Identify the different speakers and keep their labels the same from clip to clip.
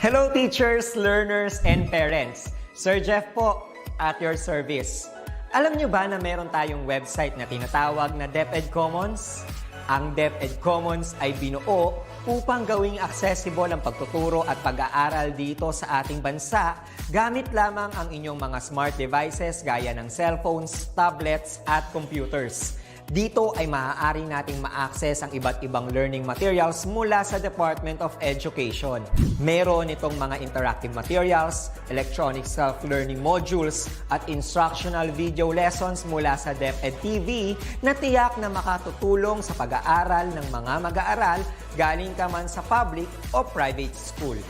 Speaker 1: Hello teachers, learners, and parents. Sir Jeff po, at your service. Alam nyo ba na meron tayong website na tinatawag na DepEd Commons? Ang DepEd Commons ay binuo upang gawing accessible ang pagtuturo at pag-aaral dito sa ating bansa gamit lamang ang inyong mga smart devices gaya ng cellphones, tablets, at computers. Dito ay maaari nating ma-access ang iba't ibang learning materials mula sa Department of Education. Meron itong mga interactive materials, electronic self-learning modules, at instructional video lessons mula sa DepEd TV na tiyak na makatutulong sa pag-aaral ng mga mag-aaral galing ka man sa public o private school.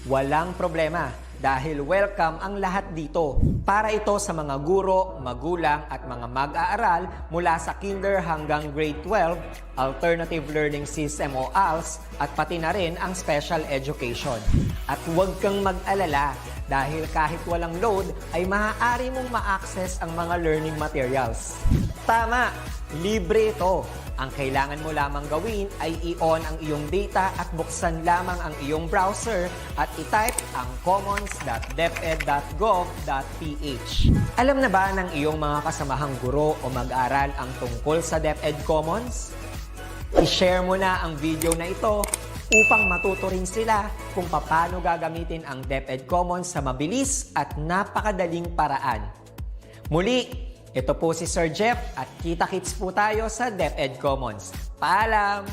Speaker 1: Walang problema dahil welcome ang lahat dito. Para ito sa mga guro, magulang at mga mag-aaral mula sa kinder hanggang grade 12, alternative learning system o ALS, at pati na rin ang special education. At huwag kang mag-alala dahil kahit walang load ay maaari mong ma-access ang mga learning materials. Tama! Libre ito. Ang kailangan mo lamang gawin ay i-on ang iyong data at buksan lamang ang iyong browser at i-type ang commons.deped.gov.ph. Alam na ba ng iyong mga kasamahang guro o mag-aral ang tungkol sa DepEd Commons? I-share mo na ang video na ito upang matuto rin sila kung paano gagamitin ang DepEd Commons sa mabilis at napakadaling paraan. Muli, ito po si Sir Jeff at kita-kits po tayo sa DepEd Commons. Paalam!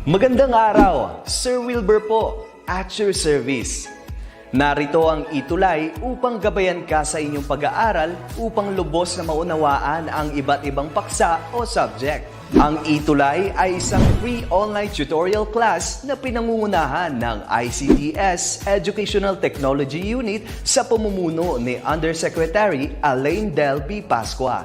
Speaker 2: Magandang araw! Sir Wilbur po, at your service. Narito ang ETUlay upang gabayan ka sa inyong pag-aaral upang lubos na maunawaan ang iba't ibang paksa o subject. Ang ETUlay ay isang free online tutorial class na pinangungunahan ng DepEd Educational Technology Unit sa pamumuno ni Undersecretary Elaine Del B. Pascua.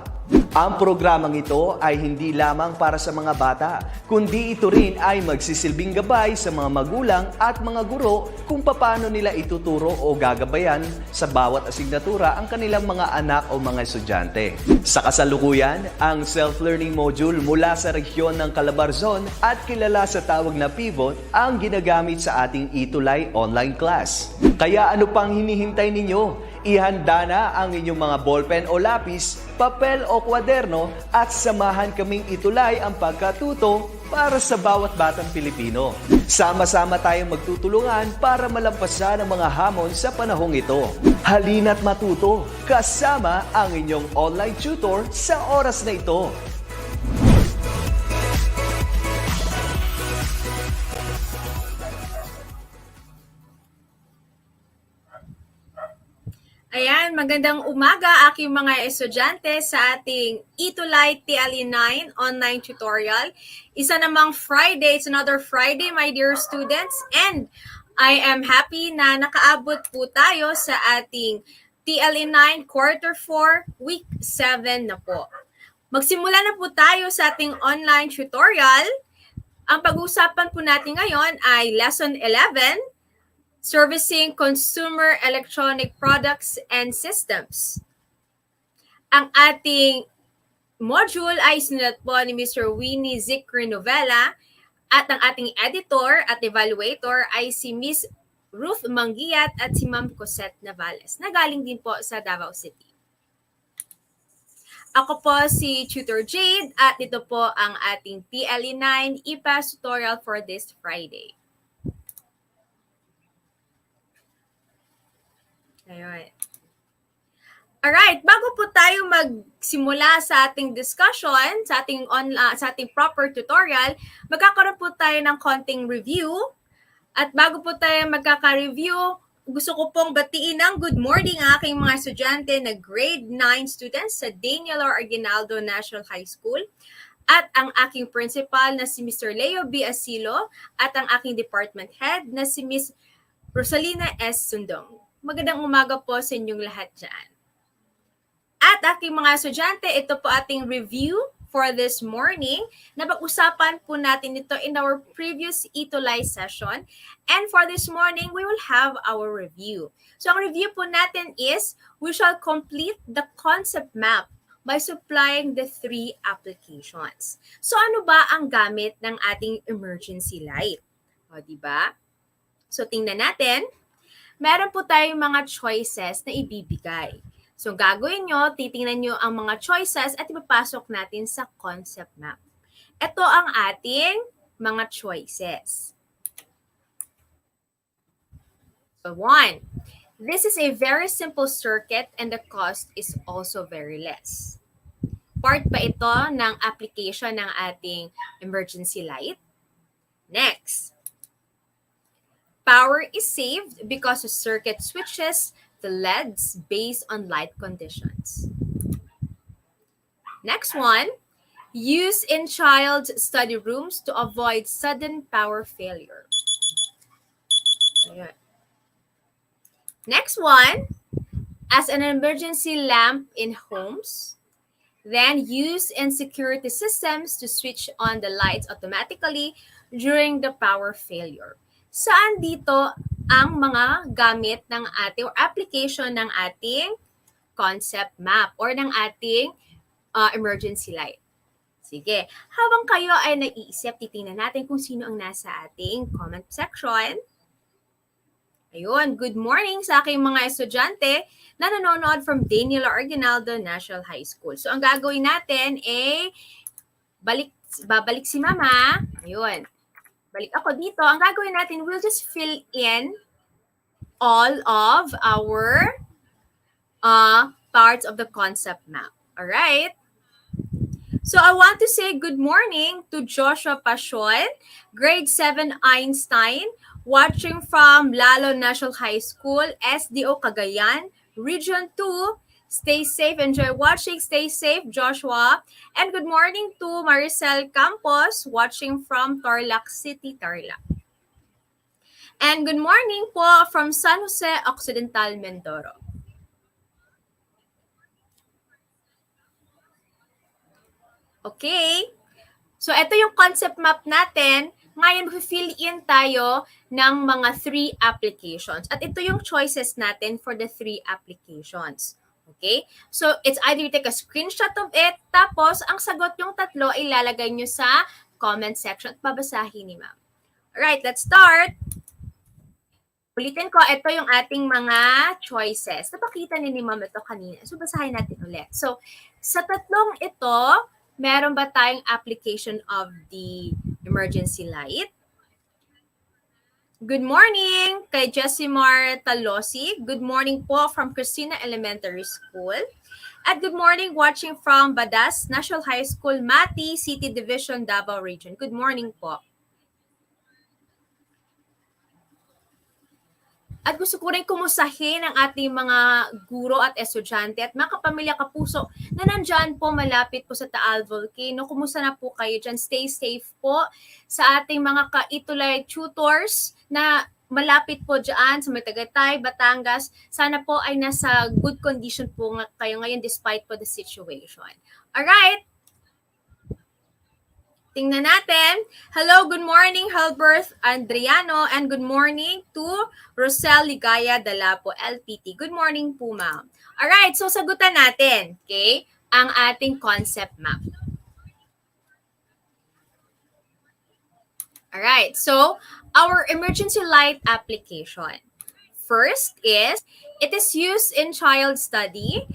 Speaker 2: Ang programang ito ay hindi lamang para sa mga bata, kundi ito rin ay magsisilbing gabay sa mga magulang at mga guro kung paano nila ituturo o gagabayan sa bawat asignatura ang kanilang mga anak o mga estudyante. Sa kasalukuyan, ang self-learning module mula sa rehiyon ng Calabarzon at kilala sa tawag na pivot ang ginagamit sa ating ETUlay online class. Kaya ano pang hinihintay ninyo? Ihanda na ang inyong mga ballpen o lapis, papel o kwaderno at samahan kaming itulay ang pagkatuto para sa bawat batang Pilipino. Sama-sama tayong magtutulungan para malampasan ang mga hamon sa panahong ito. Halina't matuto kasama ang inyong online tutor sa oras na ito.
Speaker 3: Ayan, magandang umaga aking mga estudyante sa ating ETUlay TLE 9 online tutorial. Isa namang Friday, it's another Friday my dear students, and I am happy na nakaabot po tayo sa ating TLE 9 Quarter 4 Week 7 na po. Magsimula na po tayo sa ating online tutorial. Ang pag-uusapan po natin ngayon ay Lesson 11, Servicing Consumer Electronic Products and Systems. Ang ating module ay sinulat po ni Mr. Winnie Zikri Novella at ang ating editor at evaluator ay si Miss Ruth Mangiat at si Ma'am Cosette Navales na galing din po sa Davao City. Ako po si Tutor Jade at ito po ang ating TLE 9 e-pass tutorial for this Friday. Ayun. Alright, bago po tayo magsimula sa ating discussion, sa ating proper tutorial, magkakaroon po tayo ng konting review. At bago po tayo magkaka-review, gusto ko pong batiin ng good morning aking mga estudyante na grade 9 students sa Daniel R. Aguinaldo National High School at ang aking principal na si Mr. Leo B. Asilo at ang aking department head na si Miss Rosalina S. Sundong. Magandang umaga po sa inyong lahat dyan. At aking mga estudyante, ito po ating review for this morning. Napag-usapan po natin ito in our previous ETUlay session. And for this morning, we will have our review. So ang review po natin is, we shall complete the concept map by supplying the 3 applications. So ano ba ang gamit ng ating emergency light? O, diba? So tingnan natin. Meron po tayong mga choices na ibibigay. So gagawin nyo, titingnan nyo ang mga choices at ipapasok natin sa concept map. Ito ang ating mga choices. So 1, this is a very simple circuit and the cost is also very less. Part pa ito ng application ng ating emergency light. Next, power is saved because the circuit switches the LEDs based on light conditions. Next one, use in child study rooms to avoid sudden power failure. Ayan. Next one, as an emergency lamp in homes, then use in security systems to switch on the lights automatically during the power failure. Saan dito ang mga gamit ng ating or application ng ating concept map or ng ating emergency light? Sige, habang kayo ay naiisip, titingnan natin kung sino ang nasa ating comment section. Ayun, good morning sa aking mga estudyante na nanonood from Daniel Arginaldo National High School. So, ang gagawin natin ay babalik si Mama. Ayun, balik ako dito. Ang gagawin natin, we'll just fill in all of our parts of the concept map. All right? So, I want to say good morning to Joshua Pasion, grade 7 Einstein, watching from Lalo National High School, SDO Cagayan, Region 2. Stay safe, enjoy watching. Stay safe, Joshua. And good morning to Maricel Campos, watching from Tarlac City, Tarlac. And good morning po from San Jose Occidental, Mindoro. Okay. So, ito yung concept map natin. Ngayon, fill in tayo ng mga 3 applications. At ito yung choices natin for the 3 applications. Okay? So, it's either you take a screenshot of it, tapos ang sagot yung 3 ilalagay nyo sa comment section at babasahin ni ma'am. Alright, let's start. Ulitin ko, ito yung ating mga choices. Napakita ni ma'am ito kanina. So, basahin natin ulit. So, sa 3 ito, meron ba tayong application of the emergency light? Good morning kay Jessimar Talosi. Good morning po from Christina Elementary School. At good morning watching from Badas National High School, Mati City Division, Davao Region. Good morning po. At gusto ko rin kumusahin ang ating mga guro at estudyante at mga kapamilya kapuso na nandyan po malapit po sa Taal Volcano. Kumusta na po kayo dyan? Stay safe po sa ating mga ka-ETUlay tutors na malapit po dyan sa Tagaytay, Batangas. Sana po ay nasa good condition po kayo ngayon despite po the situation. Alright! Tingnan natin. Hello, good morning, Halberth Andriano, and good morning to Rosel Ligaya Dalapo, LPT. Good morning po, ma'am. Alright, so sagutan natin, okay, ang ating concept map. Alright, so our emergency light application. First is, it is used in child study.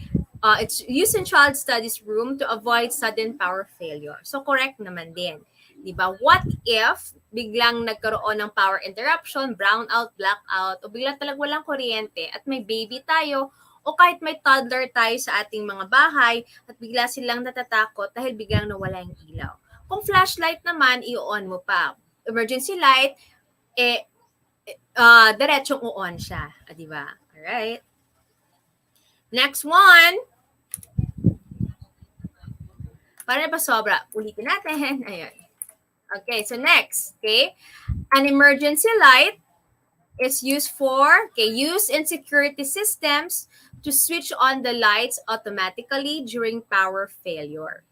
Speaker 3: It's used in child studies room to avoid sudden power failure. So, correct naman din. Diba? What if biglang nagkaroon ng power interruption, brownout, blackout, o biglang talagang walang kuryente at may baby tayo o kahit may toddler tayo sa ating mga bahay at bigla silang natatakot dahil biglang nawala yung ilaw. Kung flashlight naman, i-on mo pa. Emergency light, diretsong on siya. Diba? Alright. Next one. Para na pa sobra. Ulitin natin. Ayan. Okay, so next. Okay. An emergency light is used for, use in security systems to switch on the lights automatically during power failure.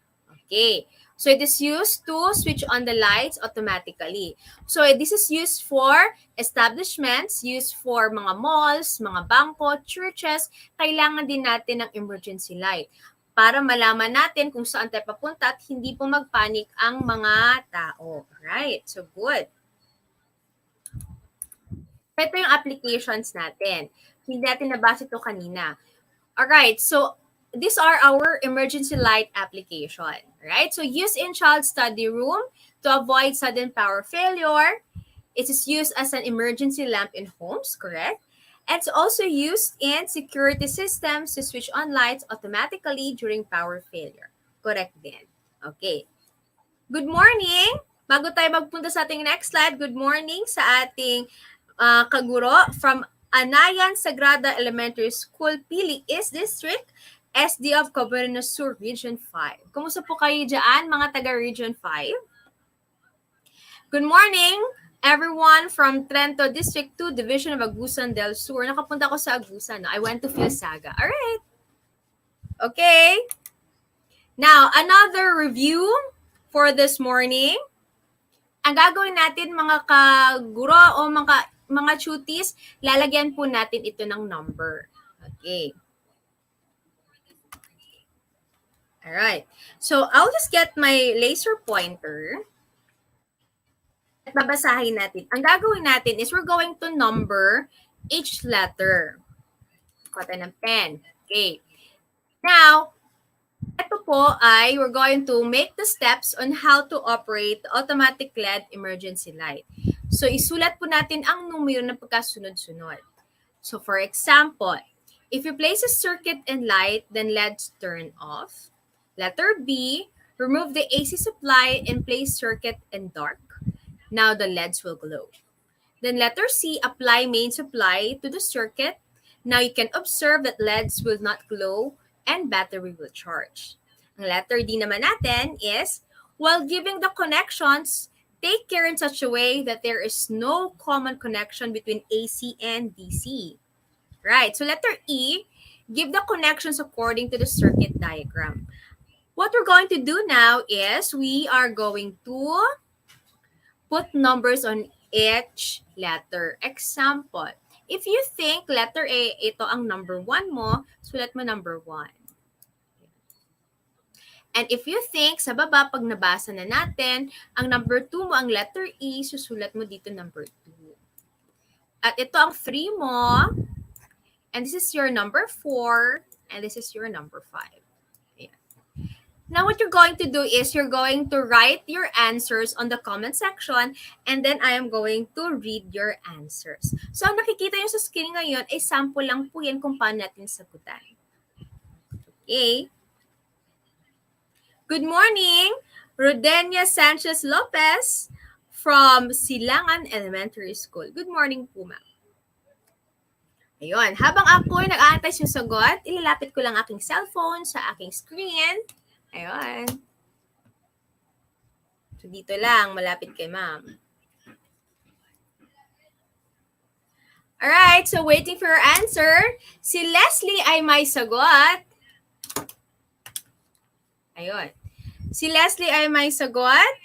Speaker 3: Okay. So it is used to switch on the lights automatically. So this is used for establishments, used for mga malls, mga bangko, churches. Kailangan din natin ng emergency light para malaman natin kung saan tayo papunta at hindi po magpanik ang mga tao. Right? So good. Ito yung applications natin. Hindi natin nabasa ito kanina. Alright, so these are our emergency light application. Right? So use in child study room to avoid sudden power failure. It is used as an emergency lamp in homes, correct? And it's also used in security systems to switch on lights automatically during power failure. Correct din. Okay. Good morning! Bago tayo magpunta sa ating next slide, good morning sa ating kaguro from Anayan Sagrada Elementary School, Pili East District, SD of Camarines Sur, Region 5. Kumusta po kayo dyan, mga taga Region 5? Good morning, everyone from Trento District 2, Division of Agusan del Sur. Nakapunta ko sa Agusan. No? I went to Philsaga. Alright. Okay. Now, another review for this morning. Ang gagawin natin, mga kaguro o mga tuties, lalagyan po natin ito ng number. Okay. Alright. So, I'll just get my laser pointer. At babasahin natin. Ang gagawin natin is we're going to number each letter. Kuha tayo ng pen. Okay. Now, ito po ay we're going to make the steps on how to operate the automatic LED emergency light. So, isulat po natin ang numero na pagkasunod-sunod. So, for example, if you place a circuit and light, then LEDs turn off. Letter B, remove the AC supply and place circuit in dark. Now the LEDs will glow. Then letter C, apply main supply to the circuit. Now you can observe that LEDs will not glow and battery will charge. Ang letter D naman natin is, while giving the connections, take care in such a way that there is no common connection between AC and DC. Right, so letter E, give the connections according to the circuit diagram. What we're going to do now is we are going to put numbers on each letter. Example, if you think letter A, ito ang number 1 mo, sulat mo number 1. And if you think sa baba, pag nabasa na natin, ang number 2 mo, ang letter E, susulat mo dito number 2. At ito ang 3 mo, and this is your number 4, and this is your number 5. Now, what you're going to do is you're going to write your answers on the comment section and then I am going to read your answers. So, nakikita nyo sa screen ngayon ay sample lang po yan kung paano natin sagutan. Okay. Good morning, Rodenia Sanchez Lopez from Silangan Elementary School. Good morning po, ma'am. Ayun, habang ako ay nag-aantay yung sagot, ilalapit ko lang aking cellphone sa aking screen. Ayun. So, dito lang, malapit kay ma'am. Alright, so waiting for your answer. Si Leslie ay may sagot. Ayun. Si Leslie ay may sagot.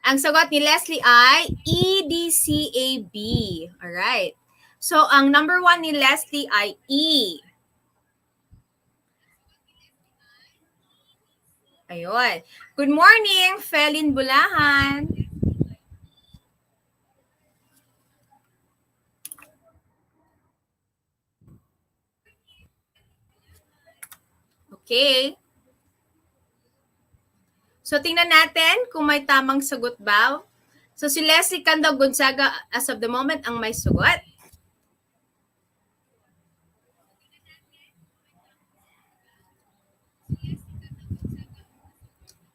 Speaker 3: Ang sagot ni Leslie ay EDCAB. Alright. So, ang number 1 ni Leslie ay E. Ayun. Good morning, Felin Bulahan. Okay. So, tingnan natin kung may tamang sagot ba. So, si Leslie Cando Gonzaga, as of the moment, ang may sagot.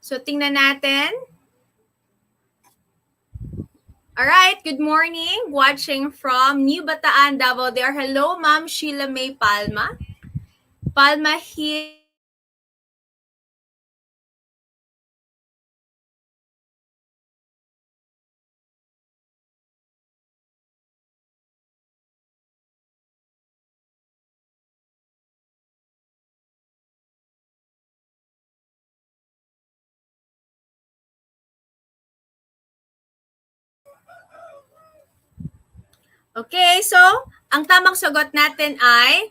Speaker 3: So, tingnan natin. Alright, good morning. Watching from New Bataan, Davao there. Hello, Ma'am Sheila May Palma. Palma here. Okay, so ang tamang sagot natin ay,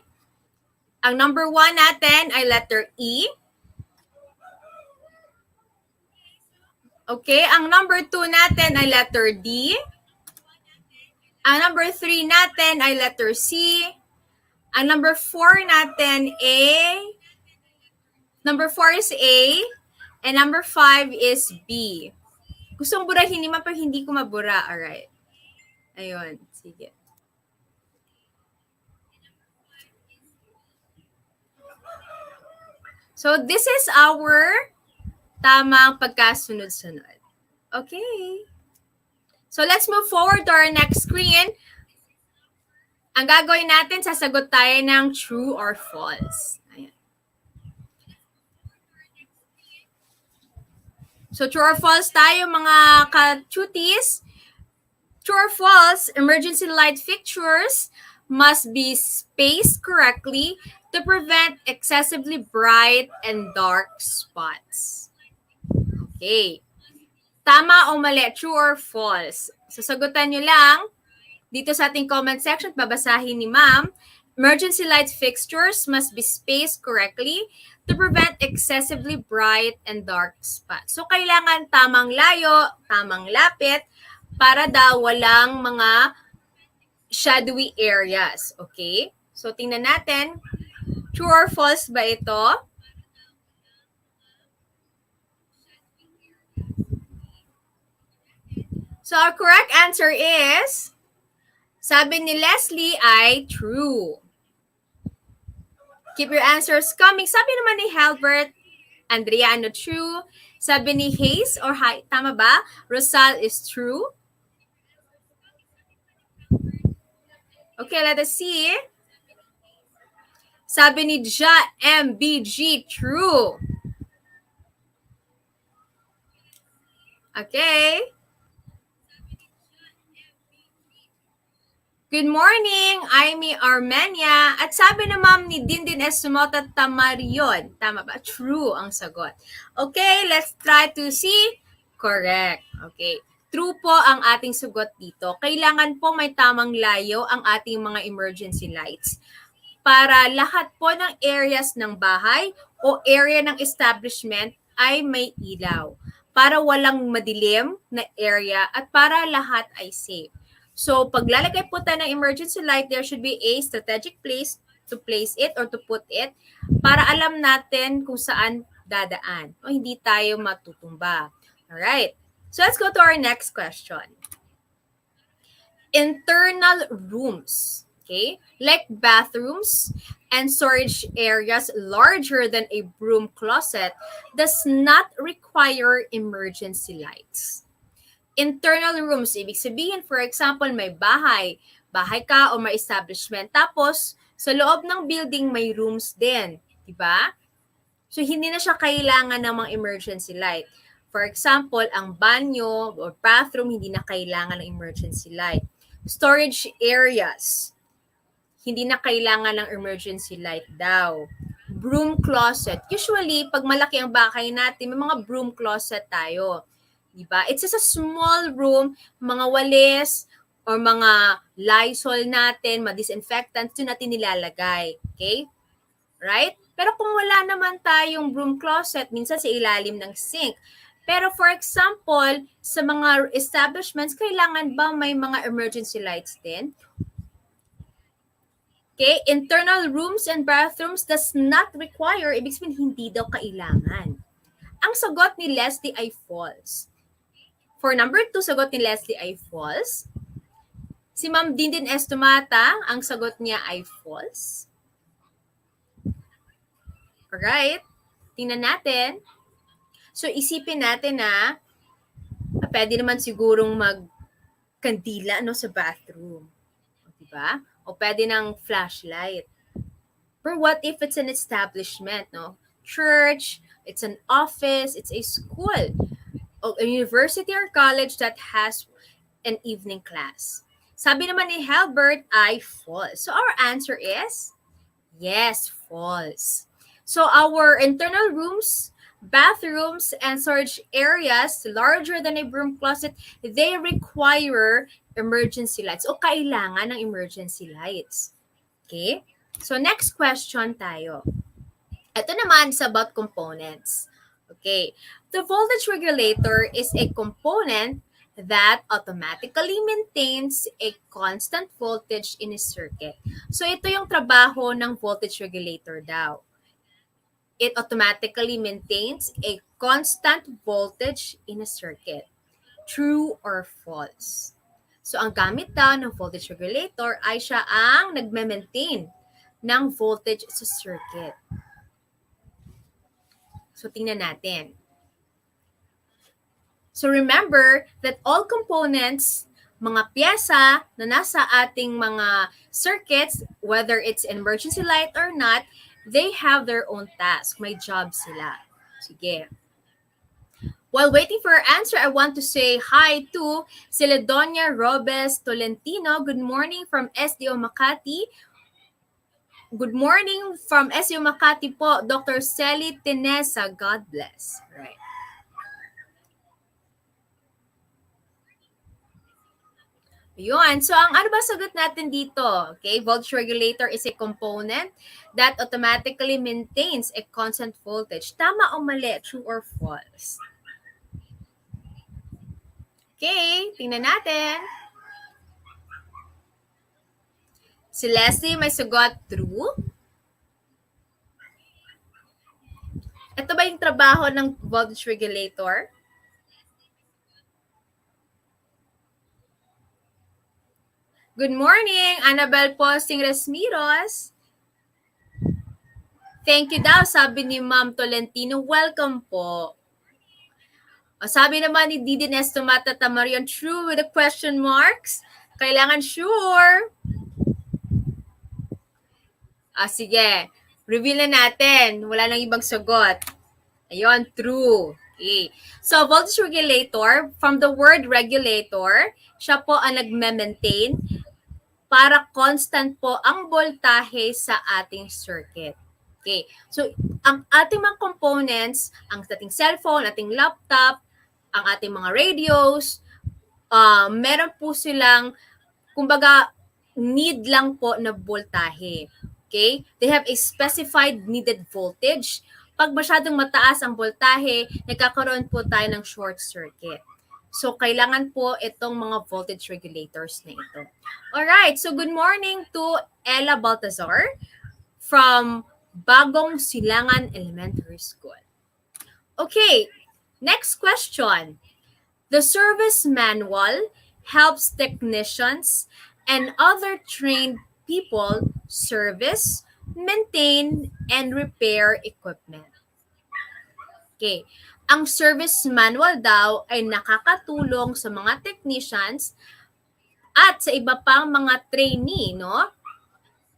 Speaker 3: ang number 1 natin ay letter E. Okay, ang number 2 natin ay letter D. Ang number 3 natin ay letter C. Ang number 4 natin number 4 is A. And number 5 is B. Gustong burahin ni Ma, pero hindi ko mabura. Alright. Ayun, sige. So, this is our tamang pagkasunod-sunod. Okay. So, let's move forward to our next screen. Ang gagawin natin, sasagot tayo ng true or false. Ayan. So, true or false tayo, mga ka-chuties. True or false, emergency light fixtures must be spaced correctly to prevent excessively bright and dark spots. Okay. Tama o mali? True or false? Sasagutan nyo lang dito sa ating comment section. Babasahin ni Ma'am. Emergency light fixtures must be spaced correctly to prevent excessively bright and dark spots. So, kailangan tamang layo, tamang lapit, para daw walang mga shadowy areas. Okay? So, tingnan natin. True or false ba ito? So, our correct answer is, sabi ni Leslie ay true. Keep your answers coming. Sabi naman ni Halbert, Andrea, ano true? Sabi ni Hayes, or tama ba? Rosal is true. Okay, let us see. Sabi ni Ja, MBG, true. Okay. Good morning, Amy Armenia. At sabi na Ma'am ni Dindin S. Sumota, tama yun. Tama ba? True ang sagot. Okay, let's try to see. Correct. Okay. True po ang ating sagot dito. Kailangan po may tamang layo ang ating mga emergency lights para lahat po ng areas ng bahay o area ng establishment ay may ilaw. Para walang madilim na area at para lahat ay safe. So, paglalagay po tayo ng emergency light, there should be a strategic place to place it or to put it para alam natin kung saan dadaan o hindi tayo matutumba. Alright. So, let's go to our next question. Internal rooms, okay, like bathrooms and storage areas larger than a broom closet does not require emergency lights. Internal rooms, ibig sabihin, for example, may bahay ka o may establishment. Tapos, sa loob ng building, may rooms din. Diba? So, hindi na siya kailangan ng mga emergency light. For example, ang banyo or bathroom, hindi na kailangan ng emergency light. Storage areas, hindi na kailangan ng emergency light daw. Broom closet. Usually, pag malaki ang bahay natin, may mga broom closet tayo. Diba? It's just a small room, mga walis or mga Lysol natin, mga disinfectants, doon natin nilalagay. Okay? Right? Pero kung wala naman tayong broom closet, minsan sa ilalim ng sink. Pero for example, sa mga establishments, kailangan ba may mga emergency lights din? Okay? Internal rooms and bathrooms does not require, ibig sabihin hindi daw kailangan. Ang sagot ni Leslie ay false. For number 2, sagot ni Leslie ay false. Si Ma'am Dindin Estumata, ang sagot niya ay false. Alright. Tingnan natin. So, isipin natin na pwede naman sigurong magkandila sa bathroom. Diba? O pwede ng flashlight. But what if it's an establishment, no? Church, it's an office, it's a school, a university or college that has an evening class. Sabi naman ni Halbert ay false. So our answer is yes, false. So our internal rooms, bathrooms, and storage areas larger than a broom closet, they require emergency lights o kailangan ng emergency lights. Okay? So next question tayo. Ito naman is about components. Okay. The voltage regulator is a component that automatically maintains a constant voltage in a circuit. So ito yung trabaho ng voltage regulator daw. It automatically maintains a constant voltage in a circuit. True or false? So ang gamit daw ng voltage regulator ay siya ang nagme-maintain ng voltage sa circuit. So tingnan natin. So remember that all components, mga pyesa na nasa ating mga circuits, whether it's emergency light or not, they have their own task. May job sila. Sige. While waiting for our answer, I want to say hi to Celedonia Robes Tolentino. Good morning from SDO Makati. Good morning from SDO Makati po, Dr. Celi Tinesa. God bless. Right. Yun. So, ang ano ba sagot natin dito? Okay, voltage regulator is a component that automatically maintains a constant voltage. Tama o mali? True or false? Okay, tingnan natin. Si Leslie may sagot true. Ito ba yung trabaho ng voltage regulator? Good morning, Annabel Posting Resmiros. Thank you daw, sabi ni Ma'am Tolentino. Welcome po. O, sabi naman ni Didi Nestomata Tamarion, true with the question marks. Kailangan sure. Sige. Reveal na natin. Wala nang ibang sagot. Ayun, true. Okay. So, voltage regulator, from the word regulator, siya po ang nagme-maintain para constant po ang voltahe sa ating circuit. Okay. So, ang ating mga components, ang ating cellphone, ating laptop, ang ating mga radios, meron po silang, kumbaga, need lang po na voltahe. Okay? They have a specified needed voltage. Pag masyadong mataas ang voltahe, nagkakaroon po tayo ng short circuit. So, kailangan po itong mga voltage regulators na ito. Alright, so good morning to Ella Baltazar from Bagong Silangan Elementary School. Okay, next question. The service manual helps technicians and other trained people service, maintain, and repair equipment. Okay. Ang service manual daw ay nakakatulong sa mga technicians at sa iba pang mga trainee, no?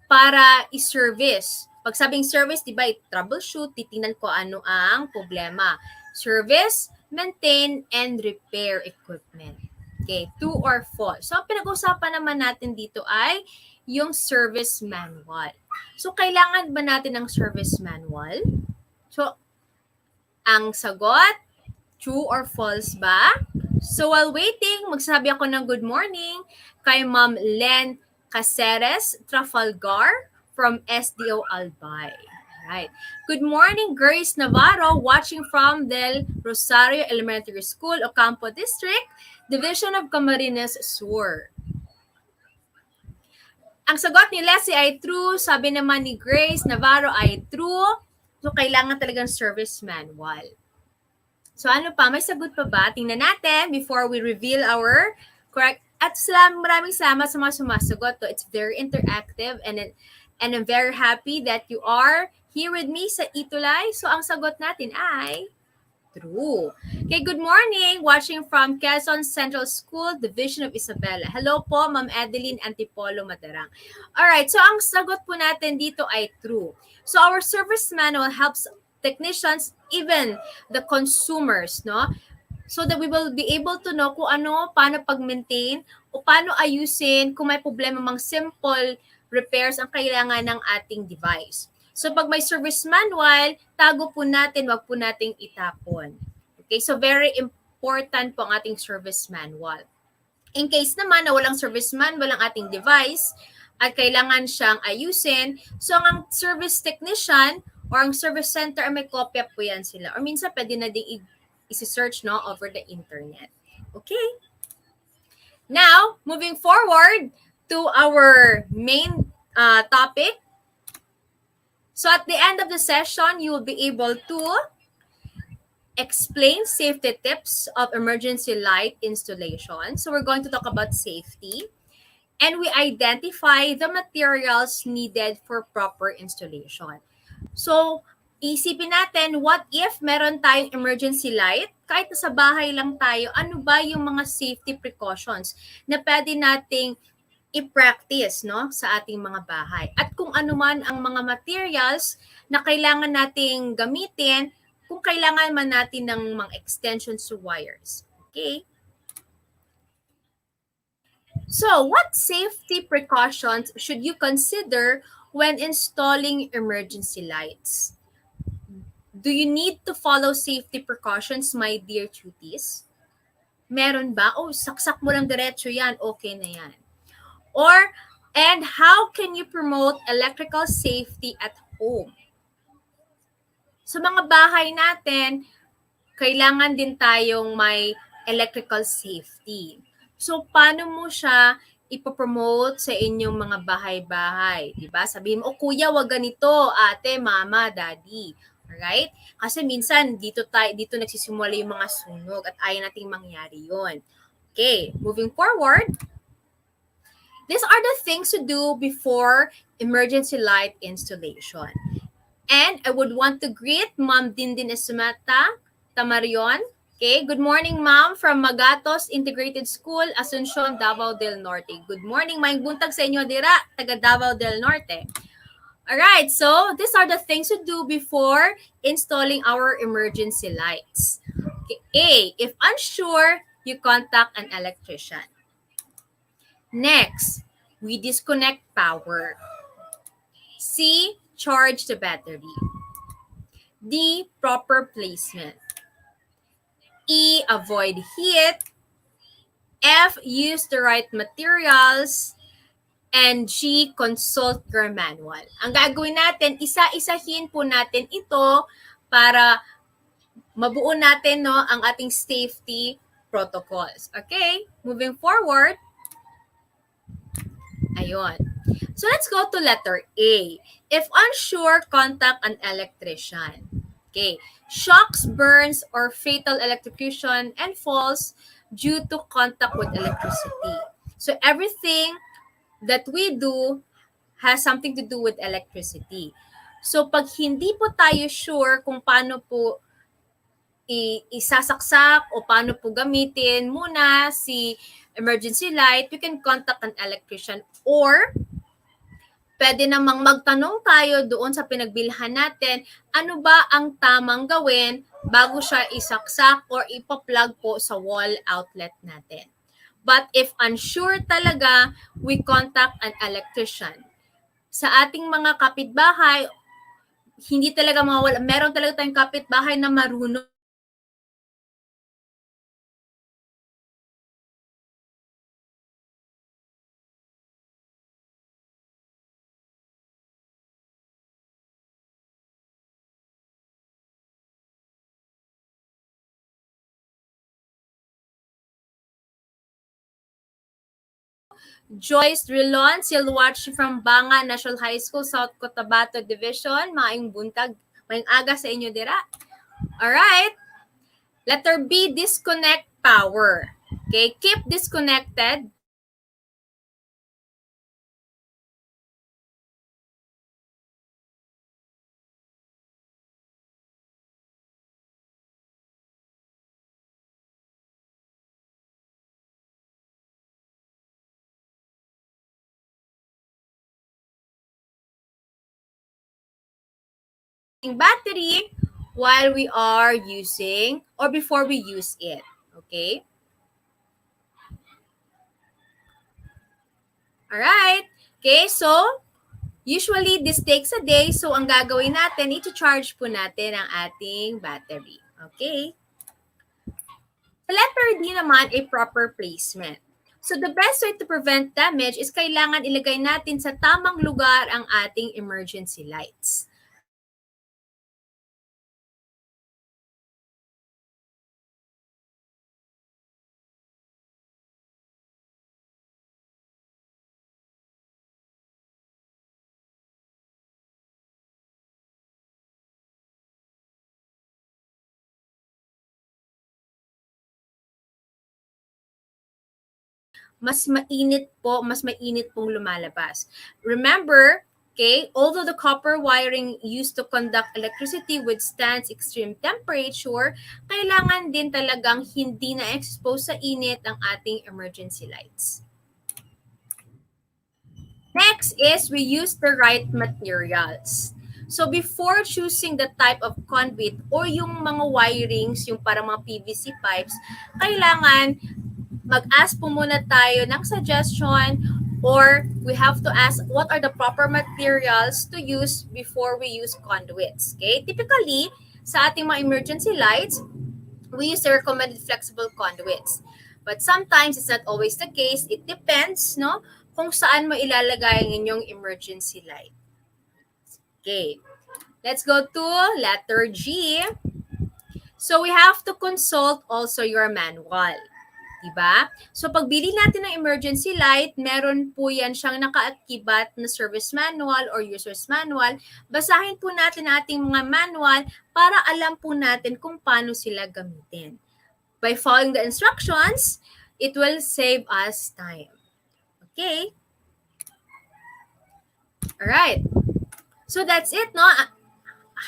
Speaker 3: Para i-service. Pag sabing service, di ba, i-troubleshoot, titingnan ko ano ang problema. Service, maintain, and repair equipment. Okay, true or false? So, ang pinag-usapan naman natin dito ay yung service manual. So, kailangan ba natin ng service manual? So, ang sagot, true or false ba? So, while waiting, magsasabi ako ng good morning kay Ma'am Len Caceres Trafalgar from SDO Albay. Right. Good morning, Grace Navarro, watching from Del Rosario Elementary School, Ocampo District, Division of Camarines Sur. Ang sagot ni Leslie ay true. Sabi naman ni Grace Navarro ay true. So, kailangan talagang service manual. So, ano pa? May sagot pa ba? Tingnan natin before we reveal our correct. At maraming salamat sa mga sumasagot. It's very interactive and I'm very happy that you are here with me sa ETUlay. So, ang sagot natin ay true. Okay, good morning. Watching from Quezon Central School, Division of Isabela. Hello po, Ma'am Adeline Antipolo Matarang. Alright, so ang sagot po natin dito ay true. So our service manual helps technicians, even the consumers, no? So that we will be able to know kung ano, paano pag-maintain, o paano ayusin kung may problema mang simple repairs ang kailangan ng ating device. So, pag may service manual, tago po natin, wag po nating itapon. Okay, so very important po ang ating service manual. In case naman na walang service manual ang ating device at kailangan siyang ayusin, so ang service technician or ang service center ay may kopya po yan sila. Or minsan pwede na din isi-search no, over the internet. Okay? Now, moving forward to our main topic. So at the end of the session, you will be able to explain safety tips of emergency light installation. So we're going to talk about safety. And we identify the materials needed for proper installation. So, isipin natin, what if meron tayong emergency light? Kahit sa bahay lang tayo, ano ba yung mga safety precautions na pwede nating i-practice no, sa ating mga bahay? At kung ano man ang mga materials na kailangan nating gamitin, kung kailangan man natin ng mga extensions to wires. Okay? So, what safety precautions should you consider when installing emergency lights? Do you need to follow safety precautions, my dear cuties? Meron ba? Oh, saksak mo lang diretso yan. Okay na yan. Or, and how can you promote electrical safety at home? Sa mga bahay natin, kailangan din tayong may electrical safety. So, paano mo siya ipopromote sa inyong mga bahay-bahay? Diba? Sabihin mo, oh, kuya, wag ganito, ate, mama, daddy. Alright? Kasi minsan, dito nagsisimula yung mga sunog at ayaw nating mangyari yon. Okay, moving forward. These are the things to do before emergency light installation. And I would want to greet Ma'am Dindin Esumata Tamarion. Okay, good morning, ma'am, from Magatos Integrated School, Asuncion, Davao del Norte. Good morning, maayong buntag sa inyo dira, taga Davao del Norte. Alright, so these are the things to do before installing our emergency lights. Okay, A, if unsure, you contact an electrician. Next, we disconnect power. C, charge the battery. D, proper placement. E, avoid heat. F, use the right materials. And G, consult your manual. Ang gagawin natin, isa-isahin po natin ito para mabuo natin no, ang ating safety protocols. Okay? Moving forward. Ayun. So let's go to letter A. If unsure, contact an electrician. Okay. Shocks, burns, or fatal electrocution and falls due to contact with electricity. So everything that we do has something to do with electricity. So pag hindi po tayo sure kung paano po isasaksak o paano po gamitin muna si emergency light, we can contact an electrician or pwede namang magtanong tayo doon sa pinagbilhan natin, ano ba ang tamang gawin bago siya isaksak or ipa-plug po sa wall outlet natin. But if unsure talaga, we contact an electrician. Sa ating mga kapitbahay, hindi talaga mawala. Meron talaga tayong kapitbahay na marunong Joyce Drilon, still watching from Banga National High School, South Cotabato Division. Maayong buntag, maayong aga sa inyo dira. Alright. Letter B, disconnect power. Okay, keep disconnected. Battery while we are using or before we use it. Okay? Alright. Okay, so usually this takes a day. So ang gagawin natin, i-charge po natin ang ating battery. Okay? Letter D naman, a proper placement. So the best way to prevent damage is kailangan ilagay natin sa tamang lugar ang ating emergency lights. Mas mainit pong lumalabas. Remember, okay, although the copper wiring used to conduct electricity withstands extreme temperature, kailangan din talagang hindi na-expose sa init ang ating emergency lights. Next is we use the right materials. So before choosing the type of conduit or yung mga wirings, yung parang mga PVC pipes, kailangan mag-ask po muna tayo ng suggestion or we have to ask what are the proper materials to use before we use conduits. Okay? Typically, sa ating mga emergency lights, we use the recommended flexible conduits. But sometimes it's not always the case. It depends, no? Kung saan mo ilalagay ang inyong emergency light. Okay. Let's go to letter G. So we have to consult also your manual. Diba? So pagbili natin ng emergency light, meron po yan siyang nakaakibat na service manual or user's manual. Basahin po natin ating mga manual para alam po natin kung paano sila gamitin. By following the instructions, it will save us time. Okay? Alright. So that's it, no?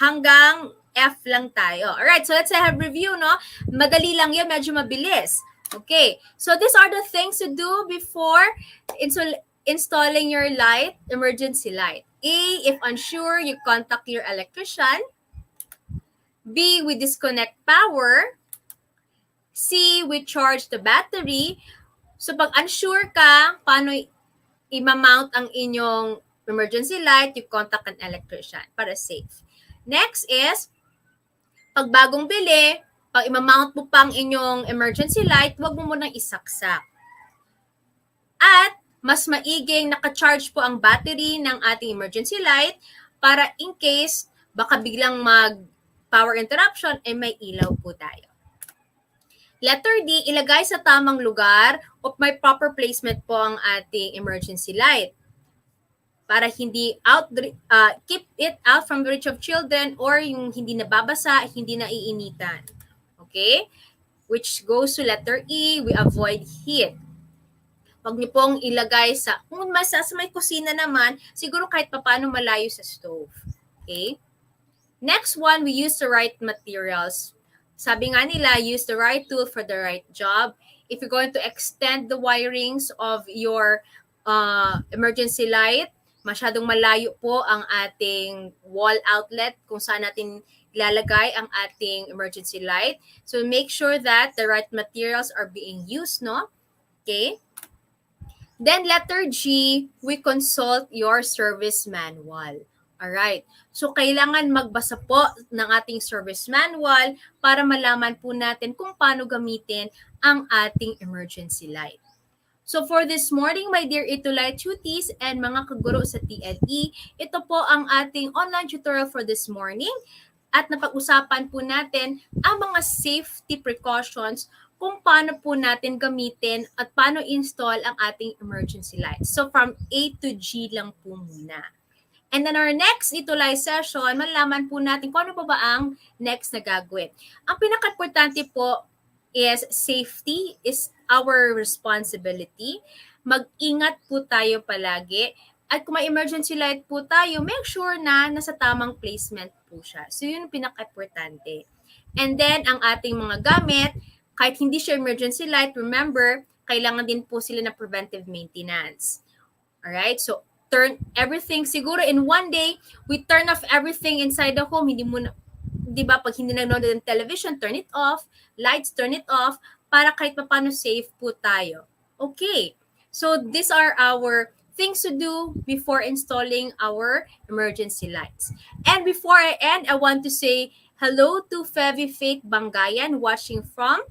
Speaker 3: Hanggang F lang tayo. Alright, so let's have review, no? Madali lang yan, medyo mabilis. Okay, so these are the things to do before installing your light, emergency light. A, if unsure, you contact your electrician. B, we disconnect power. C, we charge the battery. So pag unsure ka, paano i-mount ang inyong emergency light, you contact an electrician para safe. Next is, pag bagong bili, pag i-mount mo pang inyong emergency light, huwag mo munang isaksak. At mas maiging naka-charge po ang battery ng ating emergency light para in case baka biglang mag-power interruption, ay may ilaw po tayo. Letter D, ilagay sa tamang lugar o may proper placement po ang ating emergency light para hindi keep it out from the reach of children or yung hindi nababasa, hindi naiinitan. Okay? Which goes to letter E, we avoid heat. Huwag niyo pong ilagay kung sa may kusina naman, siguro kahit papaano malayo sa stove. Okay? Next one, we use the right materials. Sabi nga nila, use the right tool for the right job. If you're going to extend the wirings of your emergency light, masyadong malayo po ang ating wall outlet kung saan natin ilalagay ang ating emergency light. So make sure that the right materials are being used, no? Okay? Then letter G, we consult your service manual. Alright. So kailangan magbasa po ng ating service manual para malaman po natin kung paano gamitin ang ating emergency light. So for this morning, my dear ETUlay tutees and mga kaguro sa TLE, ito po ang ating online tutorial for this morning. At napag-usapan po natin ang mga safety precautions kung paano po natin gamitin at paano install ang ating emergency lights. So from A to G lang po muna. And then our next ETUlay session, malalaman po natin kung ano pa ba ang next na gagawin. Ang pinaka-importante po is safety is our responsibility. Mag-ingat po tayo palagi. At kung may emergency light po tayo, make sure na nasa tamang placement po siya. So yun ang pinaka-importante. And then, ang ating mga gamit, kahit hindi siya emergency light, remember, kailangan din po sila ng preventive maintenance. Alright? So, turn everything, siguro in one day, we turn off everything inside the home. Hindi mo na, di ba, pag hindi nanonood ng television, turn it off. Lights, turn it off. Para kahit paano safe po tayo. Okay. So, these are our things to do before installing our emergency lights. And before I end, I want to say hello to Fevy Faith Bangayan watching from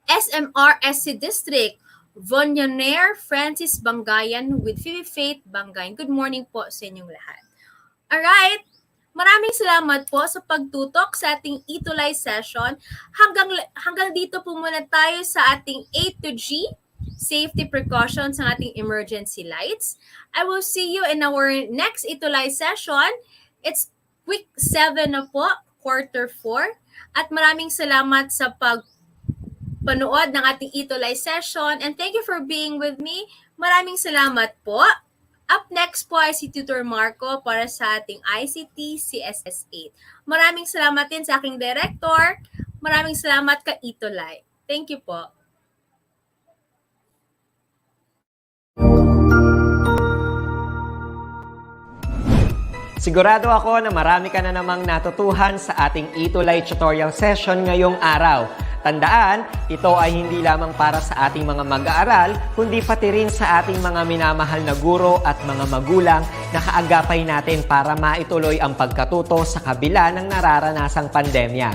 Speaker 3: SMR SC District. Vonyonaire Francis Bangayan with Phoebe Faith Bangayan. Good morning po sa inyong lahat. Alright, maraming salamat po sa pagtutok sa ating ETUlay session. Hanggang dito po muna tayo sa ating A to G, safety precautions ng ating emergency lights. I will see you in our next ETUlay session. It's week 7 na po, quarter 4. At maraming salamat sa panood ng ating ETUlay session. And thank you for being with me. Maraming salamat po. Up next po ay si Tutor Marco para sa ating ICT CSS 8. Maraming salamat din sa aking director. Maraming salamat ka ETUlay. Thank you po.
Speaker 1: Sigurado ako na marami ka na namang natutuhan sa ating ETUlay tutorial session ngayong araw. Tandaan, ito ay hindi lamang para sa ating mga mag-aaral, kundi pati rin sa ating mga minamahal na guro at mga magulang na kaagapay natin para maituloy ang pagkatuto sa kabila ng nararanasang pandemya.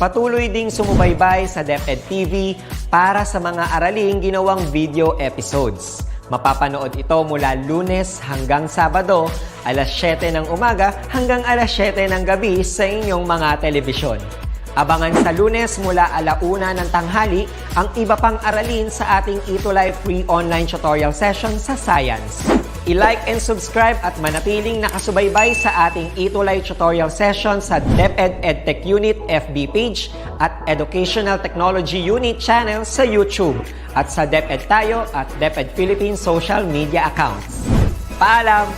Speaker 1: Patuloy ding sumubaybay sa DepEd TV para sa mga araling ginawang video episodes. Mapapanood ito mula Lunes hanggang Sabado, alas 7 ng umaga hanggang alas 7 ng gabi sa inyong mga telebisyon. Abangan sa Lunes mula 1:00 ng tanghali ang iba pang aralin sa ating ETUlay free online tutorial session sa Science. I-like and subscribe at manatiling nakasubaybay sa ating ETUlay tutorial session sa DepEd Edtech Unit FB page at Educational Technology Unit channel sa YouTube at sa DepEd Tayo at DepEd Philippines social media accounts. Paalam!